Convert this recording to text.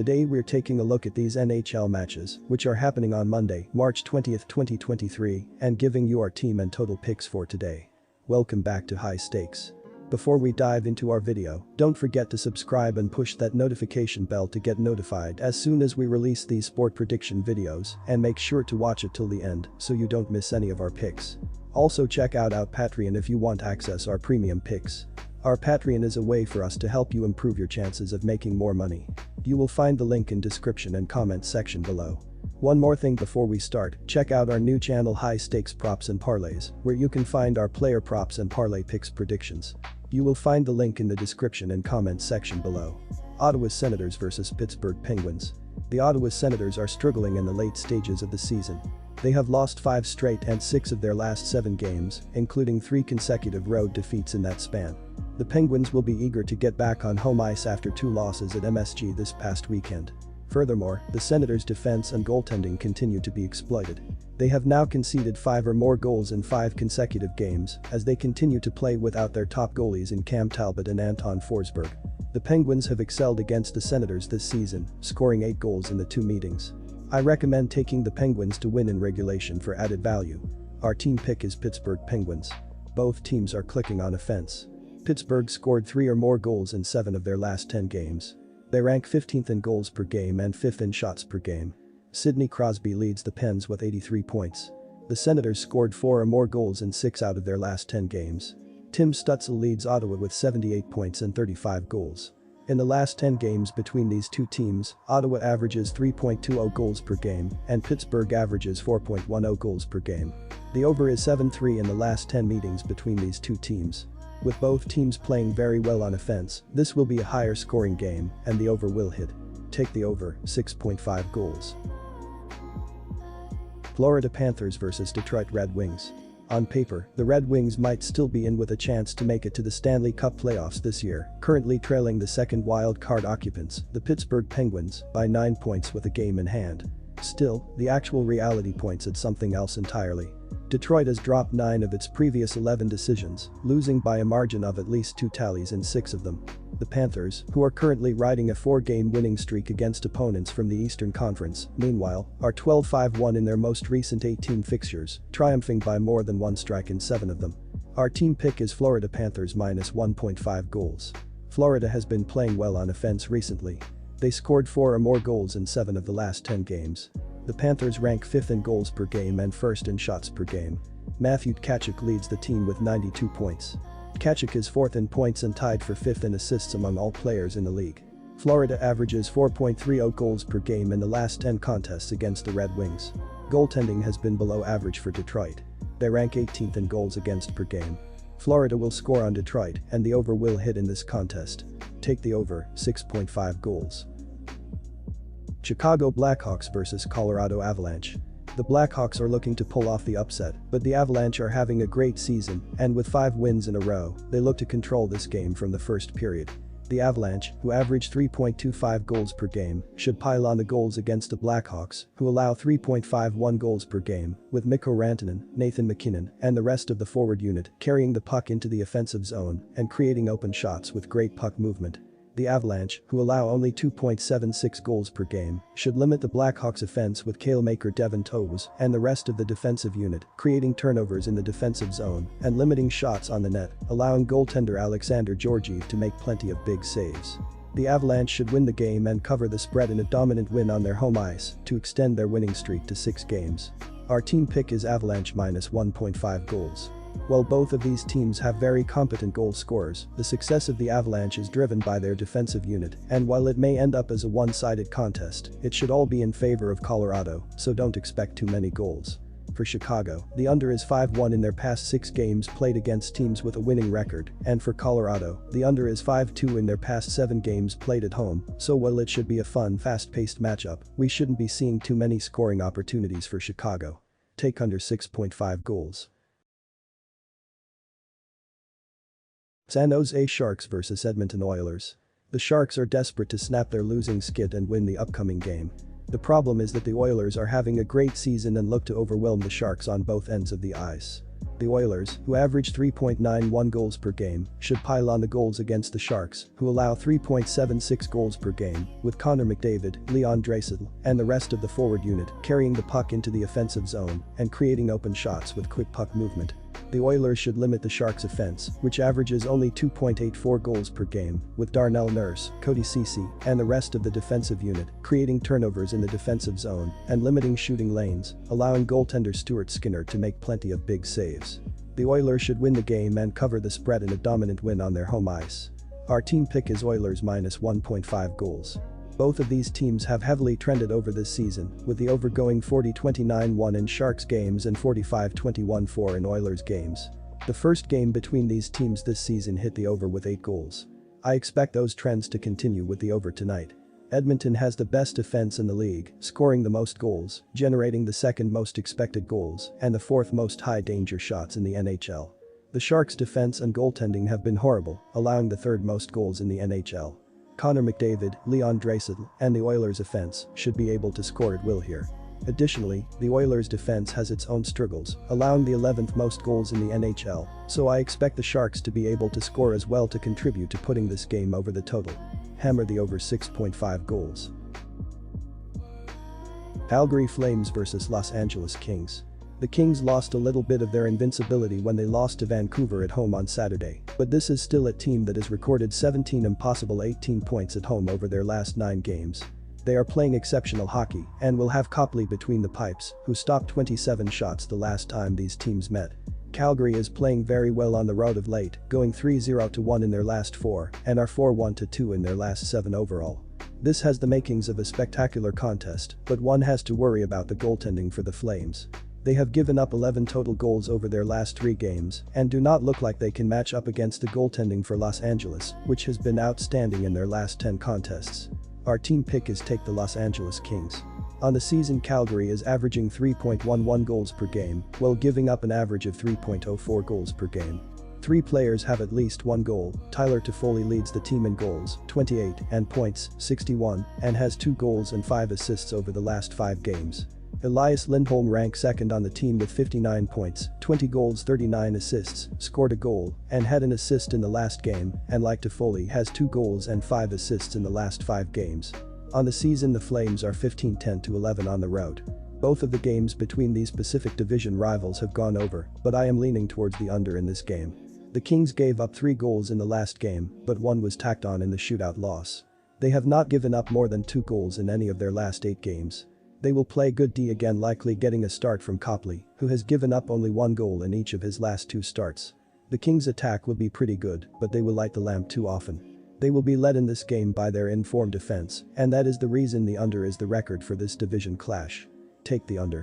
Today we're taking a look at these NHL matches, which are happening on Monday, March 20th, 2023, and giving you our team and total picks for today. Welcome back to High Stakes. Before we dive into our video, don't forget to subscribe and push that notification bell to get notified as soon as we release these sport prediction videos, and make sure to watch it till the end so you don't miss any of our picks. Also check out our Patreon if you want access our premium picks. Our Patreon is a way for us to help you improve your chances of making more money. You will find the link in description and comment section below. One more thing before we start, check out our new channel High Stakes Props and Parlays, where you can find our player props and parlay picks predictions. You will find the link in the description and comment section below. Ottawa Senators vs Pittsburgh Penguins. The Ottawa Senators are struggling in the late stages of the season. They have lost 5 straight and 6 of their last 7 games, including 3 consecutive road defeats in that span. The Penguins will be eager to get back on home ice after 2 losses at MSG this past weekend. Furthermore, the Senators' defense and goaltending continue to be exploited. They have now conceded 5 or more goals in 5 consecutive games as they continue to play without their top goalies in Cam Talbot and Anton Forsberg. The Penguins have excelled against the Senators this season, scoring 8 goals in the 2 meetings. I recommend taking the Penguins to win in regulation for added value. Our team pick is Pittsburgh Penguins. Both teams are clicking on offense. Pittsburgh scored 3 or more goals in 7 of their last 10 games. They rank 15th in goals per game and 5th in shots per game. Sidney Crosby leads the Pens with 83 points. The Senators scored 4 or more goals in 6 out of their last 10 games. Tim Stützle leads Ottawa with 78 points and 35 goals. In the last 10 games between these two teams, Ottawa averages 3.20 goals per game and Pittsburgh averages 4.10 goals per game. The over is 7-3 in the last 10 meetings between these two teams. With both teams playing very well on offense, this will be a higher scoring game and the over will hit. Take the over, 6.5 goals. Florida Panthers vs Detroit Red Wings. On paper, the Red Wings might still be in with a chance to make it to the Stanley Cup playoffs this year, currently trailing the second wild card occupants, the Pittsburgh Penguins, by 9 points with a game in hand. Still, the actual reality points at something else entirely. Detroit has dropped 9 of its previous 11 decisions, losing by a margin of at least 2 tallies in 6 of them. The Panthers, who are currently riding a 4-game winning streak against opponents from the Eastern Conference, meanwhile, are 12-5-1 in their most recent 18 fixtures, triumphing by more than 1 strike in 7 of them. Our team pick is Florida Panthers minus 1.5 goals. Florida has been playing well on offense recently. They scored 4 or more goals in 7 of the last 10 games. The Panthers rank 5th in goals per game and 1st in shots per game. Matthew Tkachuk leads the team with 92 points. Tkachuk is 4th in points and tied for 5th in assists among all players in the league. Florida averages 4.30 goals per game in the last 10 contests against the Red Wings. Goaltending has been below average for Detroit. They rank 18th in goals against per game. Florida will score on Detroit and the over will hit in this contest. Take the over, 6.5 goals. Chicago Blackhawks vs Colorado Avalanche. The Blackhawks are looking to pull off the upset, but the Avalanche are having a great season, and with 5 wins in a row, they look to control this game from the first period. The Avalanche, who average 3.25 goals per game, should pile on the goals against the Blackhawks, who allow 3.51 goals per game, with Mikko Rantanen, Nathan MacKinnon, and the rest of the forward unit carrying the puck into the offensive zone and creating open shots with great puck movement. The Avalanche, who allow only 2.76 goals per game, should limit the Blackhawks' offense with Kalemaker Devon Toews and the rest of the defensive unit, creating turnovers in the defensive zone and limiting shots on the net, allowing goaltender Alexander Georgiev to make plenty of big saves. The Avalanche should win the game and cover the spread in a dominant win on their home ice to extend their winning streak to 6 games. Our team pick is Avalanche minus 1.5 goals. While both of these teams have very competent goal scorers, the success of the Avalanche is driven by their defensive unit, and while it may end up as a one-sided contest, it should all be in favor of Colorado, so don't expect too many goals. For Chicago, the under is 5-1 in their past 6 games played against teams with a winning record, and for Colorado, the under is 5-2 in their past 7 games played at home, so while it should be a fun, fast-paced matchup, we shouldn't be seeing too many scoring opportunities for Chicago. Take under 6.5 goals. San Jose Sharks vs Edmonton Oilers. The Sharks are desperate to snap their losing skid and win the upcoming game. The problem is that the Oilers are having a great season and look to overwhelm the Sharks on both ends of the ice. The Oilers, who average 3.91 goals per game, should pile on the goals against the Sharks, who allow 3.76 goals per game, with Connor McDavid, Leon Draisaitl, and the rest of the forward unit carrying the puck into the offensive zone and creating open shots with quick puck movement. The Oilers should limit the Sharks' offense, which averages only 2.84 goals per game, with Darnell Nurse, Cody Ceci, and the rest of the defensive unit creating turnovers in the defensive zone and limiting shooting lanes, allowing goaltender Stuart Skinner to make plenty of big saves. The Oilers should win the game and cover the spread in a dominant win on their home ice. Our team pick is Oilers minus 1.5 goals. Both of these teams have heavily trended over this season, with the over going 40-29-1 in Sharks games and 45-21-4 in Oilers games. The first game between these teams this season hit the over with 8 goals. I expect those trends to continue with the over tonight. Edmonton has the best defense in the league, scoring the most goals, generating the second most expected goals, and the fourth most high-danger shots in the NHL. The Sharks' defense and goaltending have been horrible, allowing the third most goals in the NHL. Connor McDavid, Leon Draisaitl, and the Oilers' offense should be able to score at will here. Additionally, the Oilers' defense has its own struggles, allowing the 11th most goals in the NHL, so I expect the Sharks to be able to score as well to contribute to putting this game over the total. Hammer the over 6.5 goals. Calgary Flames vs Los Angeles Kings. The Kings lost a little bit of their invincibility when they lost to Vancouver at home on Saturday, but this is still a team that has recorded 17 impossible 18 points at home over their last 9 games. They are playing exceptional hockey and will have Copley between the pipes, who stopped 27 shots the last time these teams met. Calgary is playing very well on the road of late, going 3-0-1 in their last 4 and are 4-1-2 in their last 7 overall. This has the makings of a spectacular contest, but one has to worry about the goaltending for the Flames. They have given up 11 total goals over their last 3 games and do not look like they can match up against the goaltending for Los Angeles, which has been outstanding in their last 10 contests. Our team pick is take the Los Angeles Kings. On the season, Calgary is averaging 3.11 goals per game, while giving up an average of 3.04 goals per game. 3 players have at least 1 goal. Tyler Toffoli leads the team in goals, 28, and points, 61, and has 2 goals and 5 assists over the last 5 games. Elias Lindholm ranks second on the team with 59 points, 20 goals, 39 assists, scored a goal, and had an assist in the last game, and like Toffoli has 2 goals and 5 assists in the last 5 games. On the season, the Flames are 15-10-11 on the road. Both of the games between these Pacific Division rivals have gone over, but I am leaning towards the under in this game. The Kings gave up 3 goals in the last game, but 1 was tacked on in the shootout loss. They have not given up more than 2 goals in any of their last 8 games. They will play good D again, likely getting a start from Copley, who has given up only 1 goal in each of his last 2 starts. The Kings' attack will be pretty good, but they will light the lamp too often. They will be led in this game by their informed defense, and that is the reason the under is the record for this division clash. Take the under.